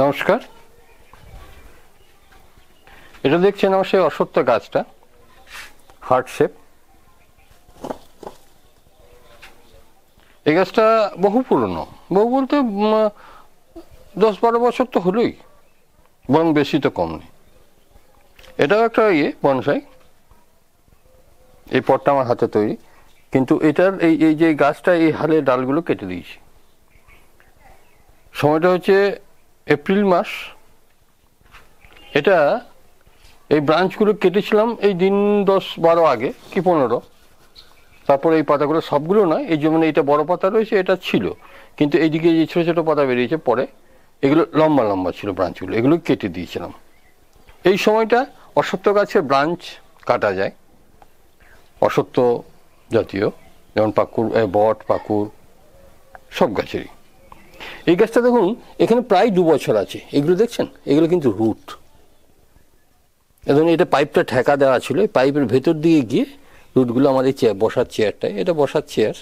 নমস্কার। এটা দেখছেন আমার সেই অশ্বত্থ গাছটা, হার্ট শেপ। এই গাছটা বহু পুরনো, বহু বলতে 10-12 বছর তো হলোই, বরং বেশি তো কম নেই। এটাও একটা বনসাই। এই পটটা আমার হাতে তৈরি, কিন্তু এটার এই যে গাছটা, এই হালে ডালগুলো কেটে দিয়েছি। সময়টা হচ্ছে এপ্রিল মাস। এটা এই ব্রাঞ্চগুলো কেটেছিলাম এই দিন 10-12 আগে কি 15। তারপরে এই পাতাগুলো সবগুলো নয়, এই যেমন এইটা বড় পাতা রয়েছে, এটা ছিল, কিন্তু এইদিকে যে ছোটো ছোটো পাতা বেরিয়েছে পরে, এগুলো লম্বা লম্বা ছিল ব্রাঞ্চগুলো, এগুলো কেটে দিয়েছিলাম। এই সময়টা অশ্বত্থ গাছের ব্রাঞ্চ কাটা যায়, অশ্বত্থ জাতীয়, যেমন পাকুর, বট, পাকুর, সব গাছেরই। এই গাছটা দেখুন এখানে প্রায় 2 বছর আছে। এগুলো দেখছেন, এগুলো কিন্তু রুট। এবং এটা পাইপটা ঠেকা দেওয়া ছিল, পাইপের ভেতর দিকে গিয়ে রুটগুলো আমাদের বসার চেয়ারটায়, এটা বসার চেয়ার।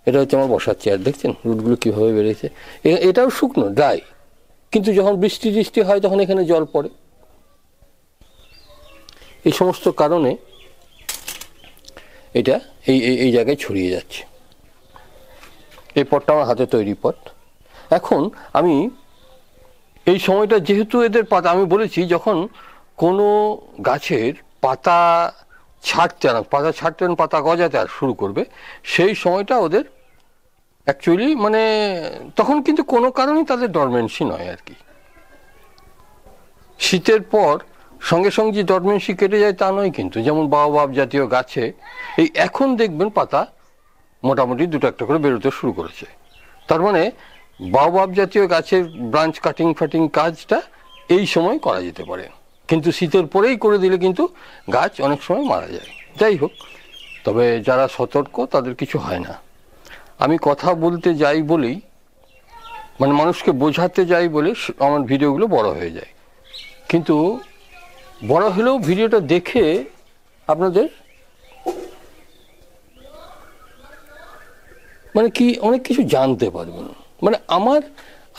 এটা হচ্ছে আমার বসার চেয়ার। দেখছেন রুটগুলো কীভাবে বেড়েছে। এটাও শুকনো, ড্রাই, কিন্তু যখন বৃষ্টি টিষ্টি হয় তখন এখানে জল পড়ে। এই সমস্ত কারণে এটা এই জায়গায় ছড়িয়ে যাচ্ছে। এই পটটা আমার হাতে তৈরি পট। এখন আমি এই সময়টা, যেহেতু এদের পাতা, আমি বলেছি যখন কোনো গাছের পাতা ছাড়তে পাতা গজাতে আর শুরু করবে, সেই সময়টা ওদের অ্যাকচুয়ালি তখন কিন্তু কোনো কারণেই তাদের ডরমেন্সি নয় আর কি। শীতের পর সঙ্গে সঙ্গে যে ডরমেন্সি কেটে যায় তা নয় কিন্তু। যেমন বাওবাব জাতীয় গাছে এই এখন দেখবেন পাতা মোটামুটি 2-1 করে বেরোতে শুরু করেছে। তার মানে বাওবাব জাতীয় গাছের ব্রাঞ্চ কাটিং ফাটিং কাজটা এই সময় করা যেতে পারে, কিন্তু শীতের পরেই করে দিলে কিন্তু গাছ অনেক সময় মারা যায়। যাই হোক, তবে যারা সতর্ক তাদের কিছু হয় না। আমি কথা বলতে যাই বলেই, মানুষকে বোঝাতে যাই বলে আমার ভিডিওগুলো বড় হয়ে যায়। কিন্তু বড় হলেও ভিডিওটা দেখে আপনাদের কি অনেক কিছু জানতে পারবেন।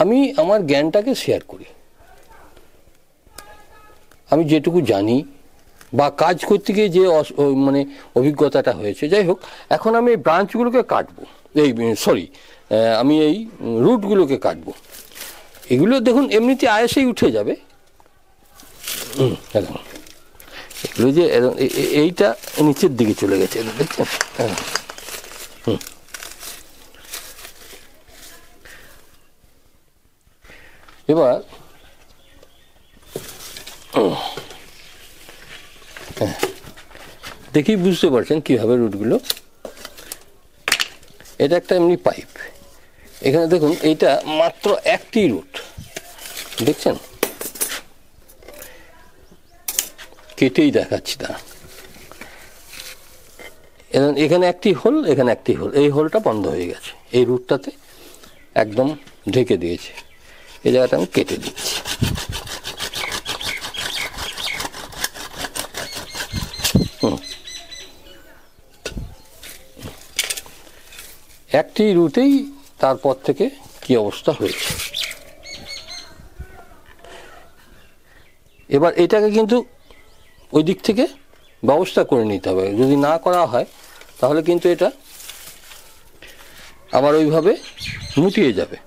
আমি আমার জ্ঞানটাকে শেয়ার করি, আমি যেটুকু জানি বা কাজ করতে গিয়ে যে অভিজ্ঞতাটা হয়েছে। যাই হোক, এখন আমি এই ব্রাঞ্চগুলোকে কাটবো, আমি এই রুটগুলোকে কাটবো। এগুলো দেখুন এমনিতে আয়েসেই উঠে যাবে। এগুলো যে এইটা নিচের দিকে চলে গেছে, দেখছেন। এবার দেখি বুঝতে পারছেন কিভাবে রুটগুলো। এটা একটা এমনি পাইপ, এখানে দেখুন এইটা মাত্র একটি রুট, দেখছেন, কেটেই দেখাচ্ছি তা। এখানে একটি হোল, এখানে একটি হোল, এই হোলটা বন্ধ হয়ে গেছে, এই রুটটাতে একদম ঢেকে দিয়েছে। এই জায়গাটা আমি কেটে দিচ্ছি। একটি রুটেই তারপর থেকে কি অবস্থা হয়েছে। এবার এটাকে কিন্তু ওই দিক থেকে ব্যবস্থা করে নিতে হবে। যদি না করা হয় তাহলে কিন্তু এটা আবার ওইভাবে মুটিয়ে যাবে।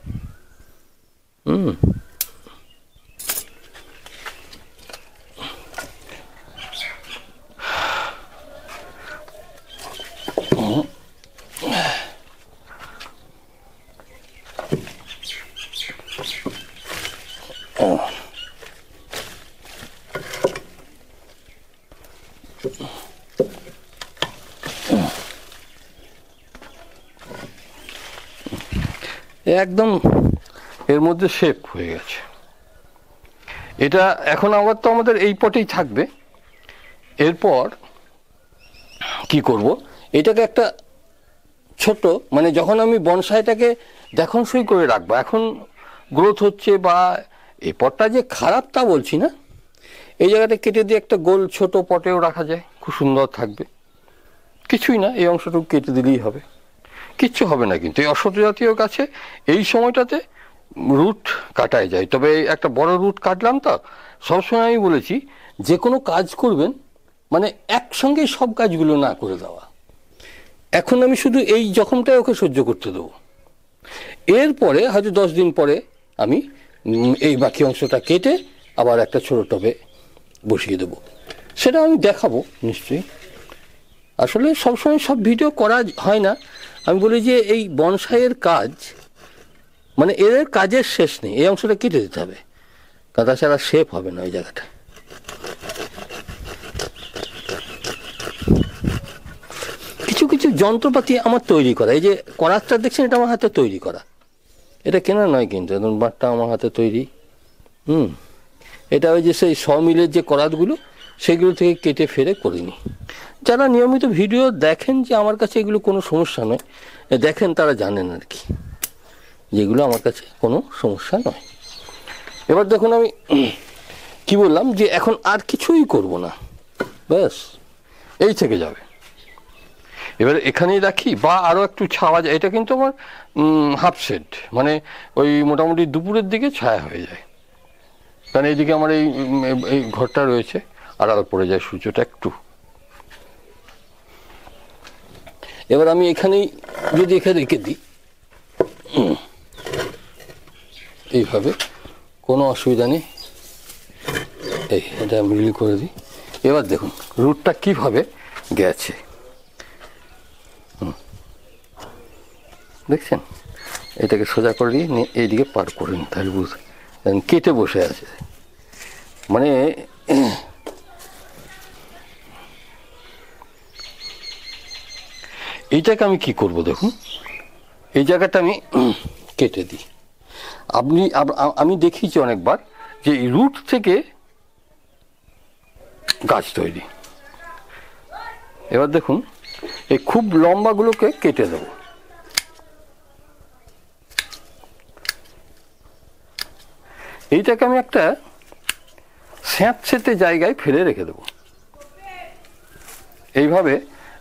একদম এর মধ্যে শেপ হয়ে গেছে। এটা এখন আবার তো আমাদের এই পটেই থাকবে। এরপর কি করব, এটাকে একটা ছোট, যখন আমি বনসাইটাকে দেখাশই করে রাখবো, এখন গ্রোথ হচ্ছে বা এই পটটা যে খারাপ তা বলছি না, এই জায়গাটা কেটে দিয়ে একটা গোল ছোট পটেও রাখা যায়, খুব সুন্দর থাকবে। কিছুই না, এই অংশটুকু কেটে দিলেই হবে। কিচ্ছু হবে না। কিন্তু এই অশ্বত্থ জাতীয় গাছে এই সময়টাতে রুট কাটায় যায়। তবে একটা বড় রুট কাটলাম তো, সবসময় আমি বলেছি যে কোনো কাজ করবেন মানে একসঙ্গে সব কাজগুলো না করে দেওয়া। এখন আমি শুধু এই জখমটাই ওকে সহ্য করতে দেবো, এরপরে হয়তো 10 দিন পরে আমি এই বাকি অংশটা কেটে আবার একটা ছোট টবে বসিয়ে দেবো, সেটা আমি দেখাবো নিশ্চয়ই। আসলে সবসময় সব ভিডিও করা হয় না। আমি বলি যে এই বনসাইয়ের কাজ মানে এর কাজের শেষ নেই, এই অংশটা কেটে দিতে হবে, কারণ তাছাড়া শেপ হবে না ওই জায়গাটা। কিছু কিছু যন্ত্রপাতি আমার তৈরি করা, এই যে করাতটা দেখছেন এটা আমার হাতে তৈরি করা, এটা কেনা নয় কিন্তু, এখন বাটটা আমার হাতে তৈরি। এটা ওই যে সেই মিলের যে করাতগুলো সেগুলো থেকে কেটে ফেরে করিনি। যারা নিয়মিত ভিডিও দেখেন যে আমার কাছে এগুলো কোনো সমস্যা নয়, দেখেন তারা জানেন আর কি যেগুলো আমার কাছে কোনো সমস্যা নয়। এবার দেখুন আমি কি বললাম যে এখন আর কিছুই করব না, ব্যাস এই থেকে যাবে। এবার এখানেই রাখি বা আরও একটু ছাওয়া যায়, এটা কিন্তু আমার হাফ সেট, মানে ওই মোটামুটি দুপুরের দিকে ছায়া হয়ে যায়, কারণ এইদিকে আমার এই ঘরটা রয়েছে, আড়াল পড়ে যায় সূর্যটা একটু। এবার আমি এখানেই যদি এখানে রেখে দিই এইভাবে, কোনো অসুবিধা নেই, এই এটা মিল করে দিই। এবার দেখুন রুটটা কিভাবে গেছে, দেখছেন? এটাকে সোজা করে দিয়ে এইদিকে পার করে নিন, তাহলে বুঝতে কেটে বসে আছে। মানে এইটাকে আমি কি করব দেখুন, এই জায়গাটা আমি কেটে দিই। আমি দেখিয়েছি অনেকবার যে রুট থেকে গাছ তৈরি। এবার দেখুন এই খুব লম্বাগুলোকে কেটে দেব, এইটাকে আমি একটা স্যাঁতসেঁতে জায়গায় ফেলে রেখে দেবো, এইভাবে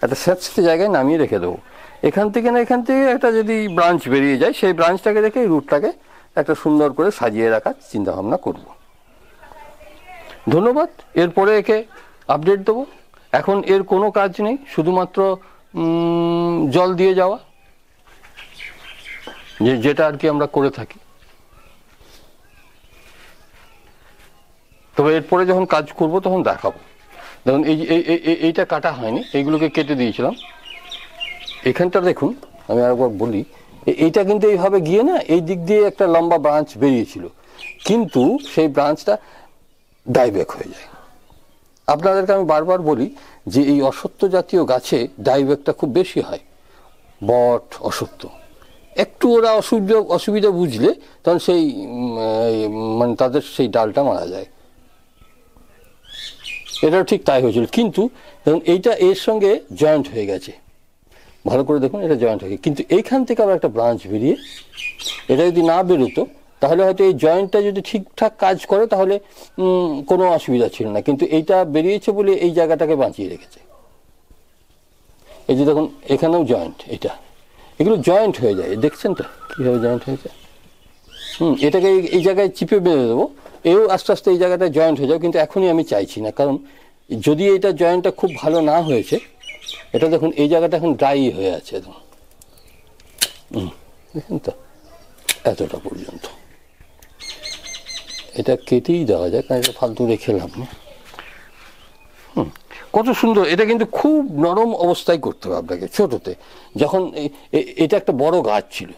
একটা স্যাঁতসেঁতে জায়গায় নামিয়ে রেখে দেবো। এখান থেকে একটা যদি ব্রাঞ্চ বেরিয়ে যায়, সেই ব্রাঞ্চটাকে রেখে এই রুটটাকে একটা সুন্দর করে সাজিয়ে রাখার চিন্তাভাবনা করব। ধন্যবাদ। এরপরে একে আপডেট দেবো। এখন এর কোনো কাজ নেই, শুধুমাত্র জল দিয়ে যাওয়া, যেটা আর কি আমরা করে থাকি। তবে এরপরে যখন কাজ করব তখন দেখাবো। দেখুন এইটা কাটা হয়নি, এইগুলোকে কেটে দিয়েছিলাম। এখানটা দেখুন, আমি আরেকবার বলি, এইটা কিন্তু এইভাবে গিয়ে না এই দিক দিয়ে একটা লম্বা ব্রাঞ্চ বেরিয়েছিল, কিন্তু সেই ব্রাঞ্চটা ডাইব্যাক হয়ে যায়। আপনাদেরকে আমি বারবার বলি যে এই অশ্বত্থ জাতীয় গাছে ডাইব্যাকটা খুব বেশি হয়, বট, অশ্বত্থ। একটু ওরা অসুবিধা বুঝলে তখন সেই মানে তাদের সেই ডালটা মারা যায়। এটাও ঠিক তাই হয়েছিল, কিন্তু দেখুন এইটা এর সঙ্গে জয়েন্ট হয়ে গেছে, ভালো করে দেখুন এটা জয়েন্ট হয়ে গেছে, কিন্তু এইখান থেকে আবার একটা ব্রাঞ্চ বেরিয়ে, এটা যদি না বেরোতো তাহলে হয়তো এই জয়েন্টটা যদি ঠিকঠাক কাজ করে তাহলে কোনো অসুবিধা ছিল না, কিন্তু এইটা বেরিয়েছে বলে এই জায়গাটাকে বাঁচিয়ে রেখেছে। এই যে দেখুন এখানেও জয়েন্ট, এগুলো জয়েন্ট হয়ে যায়, দেখছেন তো কীভাবে জয়েন্ট হয়েছে। এটাকে এই জায়গায় চিপে বেঁধে দেবো, এও আস্তে আস্তে এই জায়গাটা জয়েন্ট হয়ে যাবে, কিন্তু এখনই আমি চাইছি না, কারণ যদি এটা জয়েন্টটা খুব ভালো না হয়েছে, এটা দেখুন এই জায়গাটা এখন ড্রাই হয়ে আছে একদম, দেখুন তো এতটা পর্যন্ত। এটা কেটেই দেওয়া যায়, কারণ এটা ফালতু রেখে লাভ না। কত সুন্দর, এটা কিন্তু খুব নরম অবস্থায় করতে হবে আপনাকে ছোটোতে। যখন এটা একটা বড় গাছ ছিল,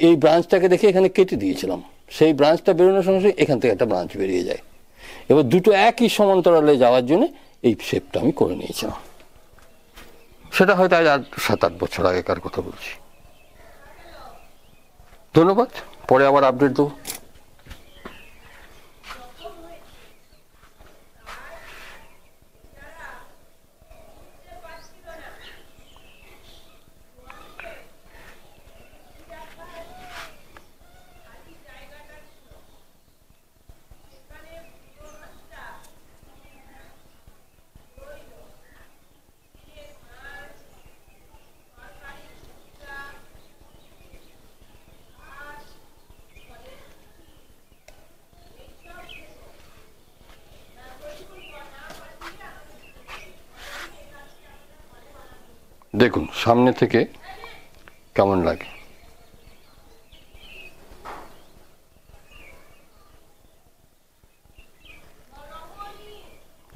এই ব্রাঞ্চটাকে দেখে এখানে কেটে দিয়েছিলাম, সেই ব্রাঞ্চটা বেরোনোর সঙ্গে সঙ্গে এখান থেকে একটা ব্রাঞ্চ বেরিয়ে যায়। এবার দুটো একই সমান্তরালে যাওয়ার জন্য এই শেপটা আমি করে নিয়েছিলাম। সেটা হয়তো আজ 7-8 বছর আগেকার কথা বলছি। ধন্যবাদ, পরে আবার আপডেট দেবো। দেখুন সামনে থেকে কেমন লাগে।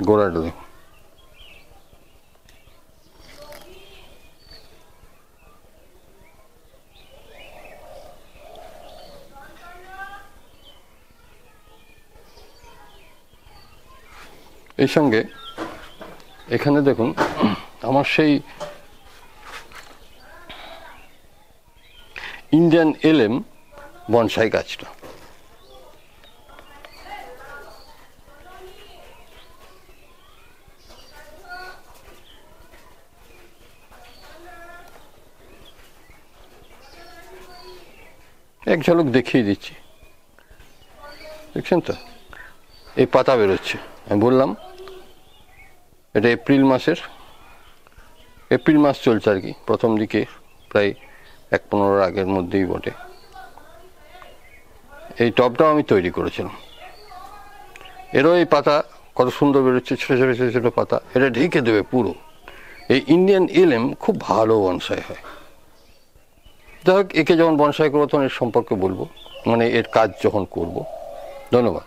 গোড়াটা দেখুন। এই সঙ্গে এখানে দেখুন আমার সেই ইন্ডিয়ান এলেম বনসাই গাছটা, এক ঝলক দেখিয়ে দিচ্ছি, দেখছেন তো এই পাতা বেরোচ্ছে। আমি বললাম এটা এপ্রিল মাস চলছে আর কি, প্রথম দিকে প্রায় ১-১৫ আগের মধ্যেই বটে। এই টবটাও আমি তৈরি করেছিলাম, এরও এই পাতা কত সুন্দর বেরোচ্ছে, ছোটো ছোটো ছোটো ছোটো পাতা, এটা ঢেকে দেবে পুরো। এই ইন্ডিয়ান এলেম খুব ভালো বনসাই হয়। যাই হোক, একে যখন বনসাই করবো তখন এর সম্পর্কে বলবো, মানে এর কাজ যখন করব। ধন্যবাদ।